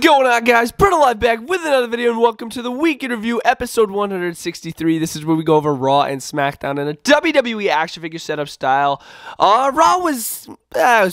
going on, guys? BrettO Live back with another video, and welcome to the Week in Review, episode 163. This is where we go over Raw and SmackDown in a WWE action figure setup style. Raw was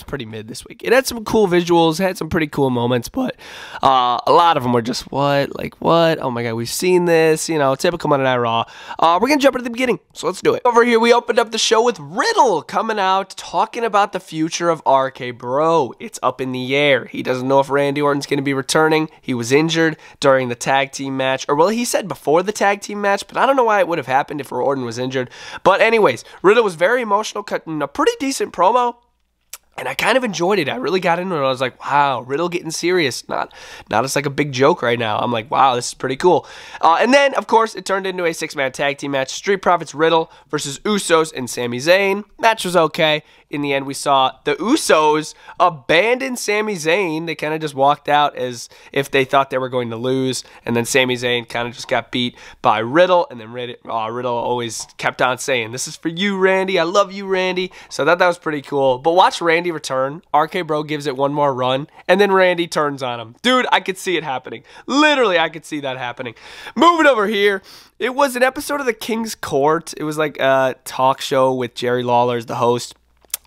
pretty mid this week. It had some cool visuals, had some pretty cool moments, but a lot of them were just, what? Like, what? Oh my god, we've seen this, you know, typical Monday Night Raw. We're gonna jump into the beginning, so let's do it. Over here, we opened up the show with Riddle coming out, talking about the future of RK Bro. It's up in the air. He doesn't know if Randy Orton's gonna be returning. He was injured during the tag team match, or well, he said before the tag team match, but I don't know why it would have happened if Orton was injured. But anyways, Riddle was very emotional, cutting a pretty decent promo. And I kind of enjoyed it. I really got into it. I was like, wow, Riddle getting serious. Not as like a big joke right now. I'm like, wow, this is pretty cool. And then, of course, it turned into a 6-man tag team match. Street Profits Riddle versus Usos and Sami Zayn. Match was okay. In the end, we saw the Usos abandon Sami Zayn. They kind of just walked out as if they thought they were going to lose. And then Sami Zayn kind of just got beat by Riddle. And then Riddle always kept on saying, this is for you, Randy. I love you, Randy. So that was pretty cool. But watch Randy return. RK Bro gives it one more run. And then Randy turns on him. Dude, I could see it happening. Literally, I could see that happening. Moving over here. It was an episode of The King's Court. It was like a talk show with Jerry Lawler as the host.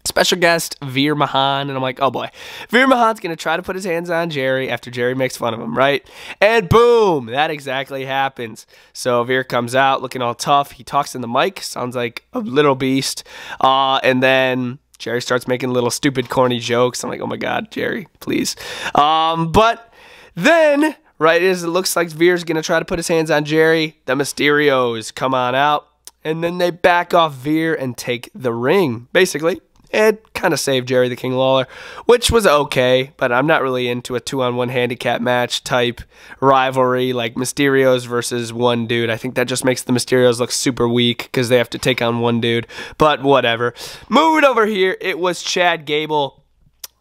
Special guest, Veer Mahan, and I'm like, oh boy. Veer Mahan's going to try to put his hands on Jerry after Jerry makes fun of him, right? And boom, that exactly happens. So Veer comes out looking all tough. He talks in the mic, sounds like a little beast. And then Jerry starts making little stupid, corny jokes. I'm like, oh my god, Jerry, please. But then, right as it looks like Veer's going to try to put his hands on Jerry, the Mysterios come on out, and then they back off Veer and take the ring, basically. It kind of saved Jerry the King Lawler, which was okay, but I'm not really into a 2-on-1 handicap match type rivalry like Mysterios versus one dude. I think that just makes the Mysterios look super weak because they have to take on one dude, but whatever. Moving over here, it was Chad Gable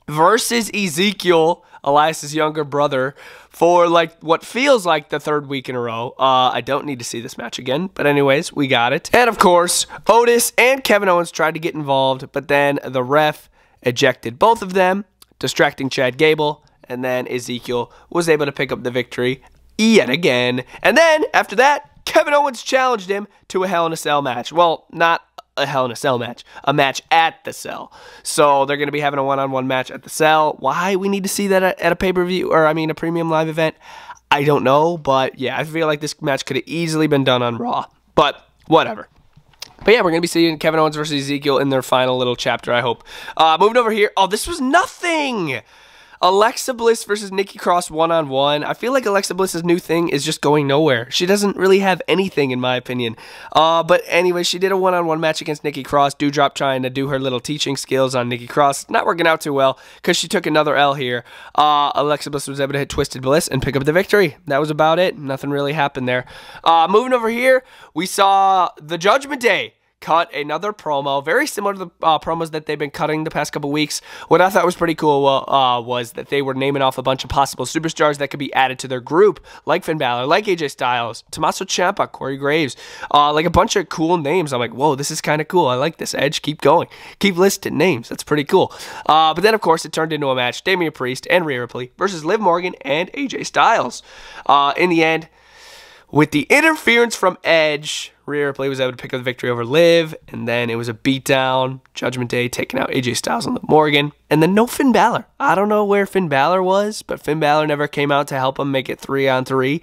versus Ezekiel, Elias' younger brother, for like what feels like the third week in a row. I don't need to see this match again, but anyways, we got it. And of course, Otis and Kevin Owens tried to get involved, but then the ref ejected both of them, distracting Chad Gable, and then Ezekiel was able to pick up the victory yet again. And then, after that, Kevin Owens challenged him to a Hell in a Cell match. Well, not a Hell in a Cell match, a match at the Cell. So they're going to be having a one-on-one match at the Cell. Why we need to see that at a pay-per-view, or I mean a premium live event, I don't know. But yeah, I feel like this match could have easily been done on Raw. But whatever. But yeah, we're going to be seeing Kevin Owens versus Ezekiel in their final little chapter, I hope. Moving over here. Oh, this was nothing! Alexa Bliss versus Nikki Cross one-on-one. I feel like Alexa Bliss's new thing is just going nowhere. She doesn't really have anything, in my opinion. But anyway, she did a one-on-one match against Nikki Cross. Doudrop trying to do her little teaching skills on Nikki Cross. Not working out too well because she took another L here. Alexa Bliss was able to hit Twisted Bliss and pick up the victory. That was about it. Nothing really happened there. Moving over here, we saw the Judgment Day cut another promo, very similar to the promos that they've been cutting the past couple weeks. What I thought was pretty cool was that they were naming off a bunch of possible superstars that could be added to their group, like Finn Balor, like AJ Styles, Tommaso Ciampa, Corey Graves, like a bunch of cool names. I'm like, whoa, this is kind of cool. I like this, Edge. Keep going. Keep listing names. That's pretty cool. But then, of course, it turned into a match, Damian Priest and Rhea Ripley versus Liv Morgan and AJ Styles. In the end, with the interference from Edge, Rhea Ripley was able to pick up the victory over Liv, and then it was a beatdown. Judgment Day taking out AJ Styles and Liv Morgan, and then no Finn Balor. I don't know where Finn Balor was, but Finn Balor never came out to help him make it 3-on-3.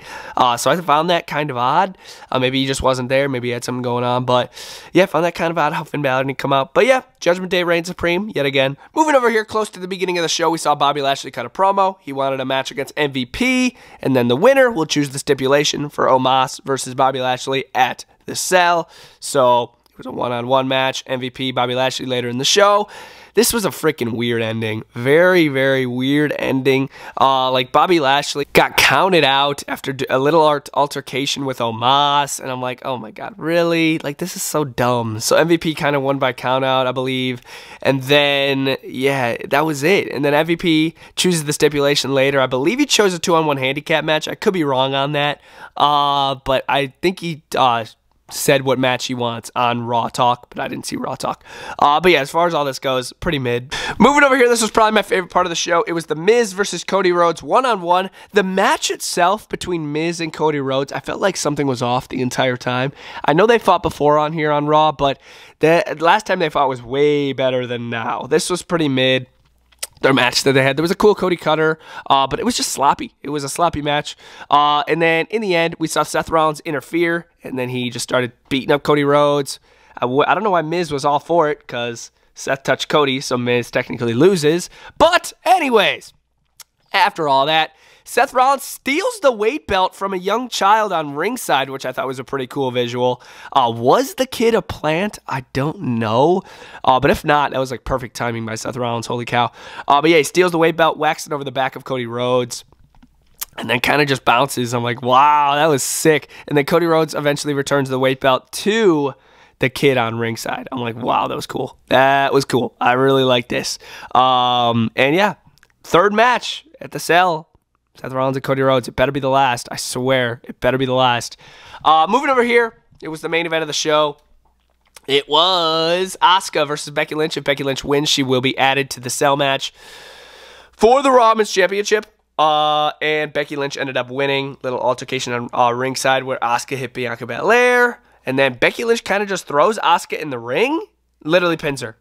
So I found that kind of odd. Maybe he just wasn't there. Maybe he had something going on, but yeah, I found that kind of odd how Finn Balor didn't come out. But yeah, Judgment Day reigns supreme yet again. Moving over here close to the beginning of the show, we saw Bobby Lashley cut a promo. He wanted a match against MVP, and then the winner will choose the stipulation for Omos versus Bobby Lashley at the Cell. So it was a one-on-one match. MVP, Bobby Lashley later in the show. This was a freaking weird ending. Very, very weird ending. Like Bobby Lashley got counted out after a little altercation with Omos, and I'm like, oh my god, really? Like, this is so dumb. So MVP kind of won by countout, I believe. And then, yeah, that was it. And then MVP chooses the stipulation later. I believe he chose a 2-on-1 handicap match. I could be wrong on that. But I think he said what match he wants on Raw Talk, but I didn't see Raw Talk. But yeah, as far as all this goes, pretty mid. Moving over here, this was probably my favorite part of the show. It was The Miz versus Cody Rhodes one-on-one. The match itself between Miz and Cody Rhodes, I felt like something was off the entire time. I know they fought before on here on Raw, but the last time they fought was way better than now. This was pretty mid. Their match that they had, there was a cool Cody Cutter, but it was just sloppy. It was a sloppy match. And then in the end, we saw Seth Rollins interfere, and then he just started beating up Cody Rhodes. I don't know why Miz was all for it, because Seth touched Cody, so Miz technically loses. But anyways, after all that, Seth Rollins steals the weight belt from a young child on ringside, which I thought was a pretty cool visual. Was the kid a plant? I don't know. But if not, that was like perfect timing by Seth Rollins. Holy cow. But yeah, he steals the weight belt, whacks it over the back of Cody Rhodes, and then kind of just bounces. I'm like, wow, that was sick. And then Cody Rhodes eventually returns the weight belt to the kid on ringside. I'm like, wow, that was cool. That was cool. I really like this. And yeah, third match at the Cell. Seth Rollins and Cody Rhodes. It better be the last. I swear. It better be the last. Moving over here, it was the main event of the show. It was Asuka versus Becky Lynch. If Becky Lynch wins, she will be added to the Cell match for the Raw Women's Championship. And Becky Lynch ended up winning. Little altercation on ringside where Asuka hit Bianca Belair. And then Becky Lynch kind of just throws Asuka in the ring. Literally pins her.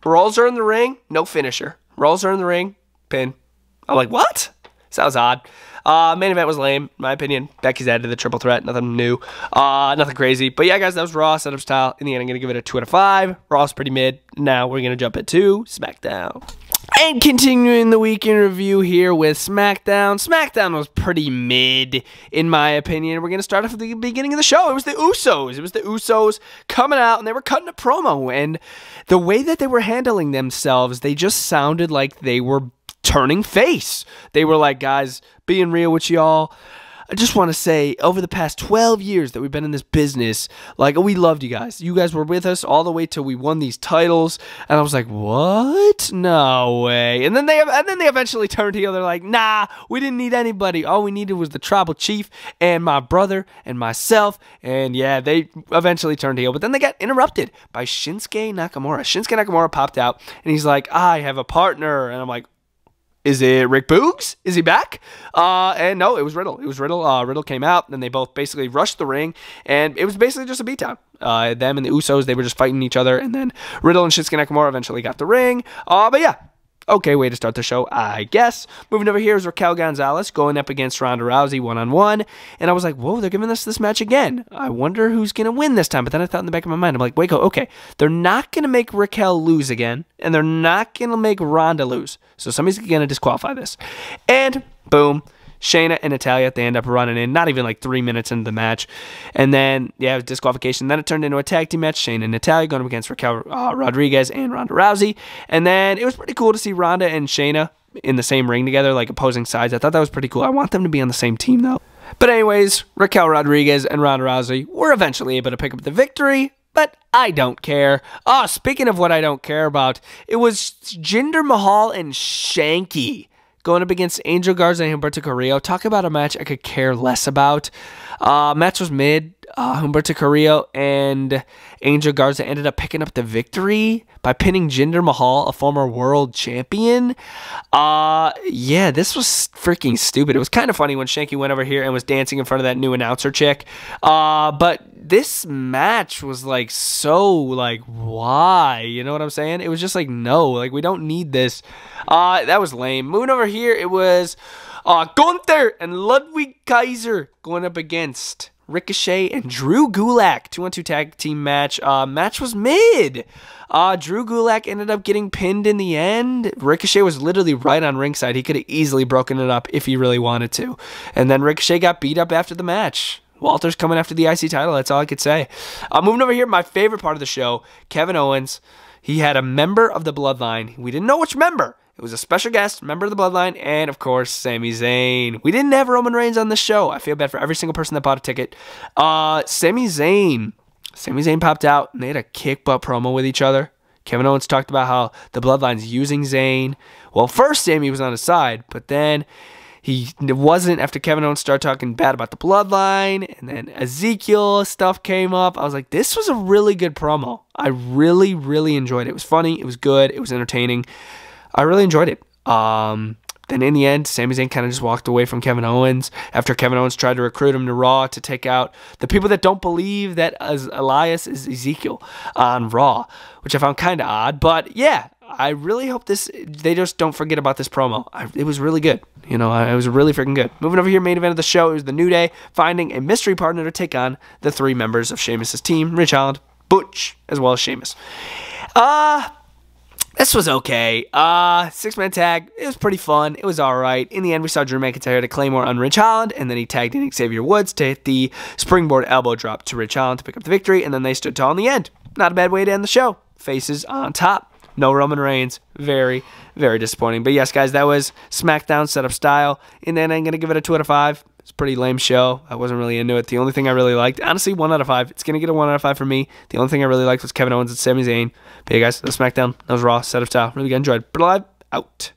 Rolls her in the ring. No finisher. Rolls her in the ring. Pin. I'm like, what? Sounds odd. Main event was lame, in my opinion. Becky's added to the triple threat. Nothing new. Nothing crazy. But yeah, guys, that was Raw setup style. In the end, I'm going to give it a 2 out of 5. Raw's pretty mid. Now we're going to jump into SmackDown. And continuing the week in review here with SmackDown. SmackDown was pretty mid, in my opinion. We're going to start off at the beginning of the show. It was the Usos. It was the Usos coming out, and they were cutting a promo. And the way that they were handling themselves, they just sounded like they were turning face. They were like, guys, being real with y'all, I just want to say, over the past 12 years that we've been in this business, like, we loved you guys. You guys were with us all the way till we won these titles. And I was like, what? No way. And then they eventually turned heel. They're like, nah, we didn't need anybody. All we needed was the tribal chief and my brother and myself. And yeah, they eventually turned heel. But then they got interrupted by Shinsuke Nakamura. Shinsuke Nakamura popped out, and he's like, I have a partner. And I'm like, is it Rick Boogs? Is he back? And no, it was Riddle. It was Riddle. Riddle came out, and they both basically rushed the ring, and it was basically just a beatdown. Them and the Usos, they were just fighting each other, and then Riddle and Shinsuke Nakamura eventually got the ring. But yeah, okay way to start the show, I guess. Moving over here is Raquel Gonzalez going up against Ronda Rousey one-on-one, and I was like, whoa, they're giving us this match again. I wonder who's going to win this time. But then I thought in the back of my mind, I'm like, wait, okay, they're not going to make Raquel lose again, and they're not going to make Ronda lose. So somebody's going to disqualify this. And boom, Shayna and Natalya, they end up running in, not even like 3 minutes into the match. And then, yeah, it was disqualification. Then it turned into a tag team match. Shayna and Natalya going up against Raquel Rodriguez and Ronda Rousey. And then it was pretty cool to see Ronda and Shayna in the same ring together, like opposing sides. I thought that was pretty cool. I want them to be on the same team, though. But anyways, Raquel Rodriguez and Ronda Rousey were eventually able to pick up the victory. But I don't care. Speaking of what I don't care about, it was Jinder Mahal and Shanky going up against Angel Garza and Humberto Carrillo. Talk about a match I could care less about. Match was mid. Humberto Carrillo and Angel Garza ended up picking up the victory by pinning Jinder Mahal, a former world champion. Yeah, this was freaking stupid. It was kind of funny when Shanky went over here and was dancing in front of that new announcer chick. But this match was like so like, why? You know what I'm saying? It was just like, no, like we don't need this. That was lame. Moving over here, it was Gunther and Ludwig Kaiser going up against Ricochet and Drew Gulak. 2-on-2 tag team match. Match was mid. Drew Gulak ended up getting pinned in the end. Ricochet was literally right on ringside. He could have easily broken it up if he really wanted to. And then Ricochet got beat up after the match. Walter's coming after the IC title. That's all I could say. Moving over here, my favorite part of the show, Kevin Owens. He had a member of the Bloodline. We didn't know which member. It was a special guest, member of the Bloodline, and, of course, Sami Zayn. We didn't have Roman Reigns on the show. I feel bad for every single person that bought a ticket. Sami Zayn popped out, and they had a kick-butt promo with each other. Kevin Owens talked about how the Bloodline's using Zayn. Well, first, Sami was on his side, but then He wasn't after Kevin Owens started talking bad about the bloodline, and then Ezekiel stuff came up. I was like, this was a really good promo. I really, really enjoyed it. It was funny. It was good. It was entertaining. I really enjoyed it. Then in the end, Sami Zayn kind of just walked away from Kevin Owens after Kevin Owens tried to recruit him to Raw to take out the people that don't believe that Elias is Ezekiel on Raw, which I found kind of odd. But yeah, I really hope they just don't forget about this promo. It was really good. It was really freaking good. Moving over here, main event of the show, it was the New Day finding a mystery partner to take on the 3 members of Sheamus' team, Rich Holland, Butch, as well as Sheamus. This was okay. 6-man tag. It was pretty fun. It was alright. In the end, we saw Drew McIntyre hit a Claymore on Rich Holland, and then he tagged in Xavier Woods to hit the springboard elbow drop to Rich Holland to pick up the victory, and then they stood tall in the end. Not a bad way to end the show. Faces on top. No Roman Reigns. Very, very disappointing. But yes, guys, that was SmackDown setup style. In the end, I'm going to give it a 2 out of 5. It's a pretty lame show. I wasn't really into it. The only thing I really liked, honestly, 1 out of 5. It's going to get a 1 out of 5 for me. The only thing I really liked was Kevin Owens and Sami Zayn. But yeah, guys, that was SmackDown. That was Raw, setup style. Really good. Enjoyed. BrettO Live, out.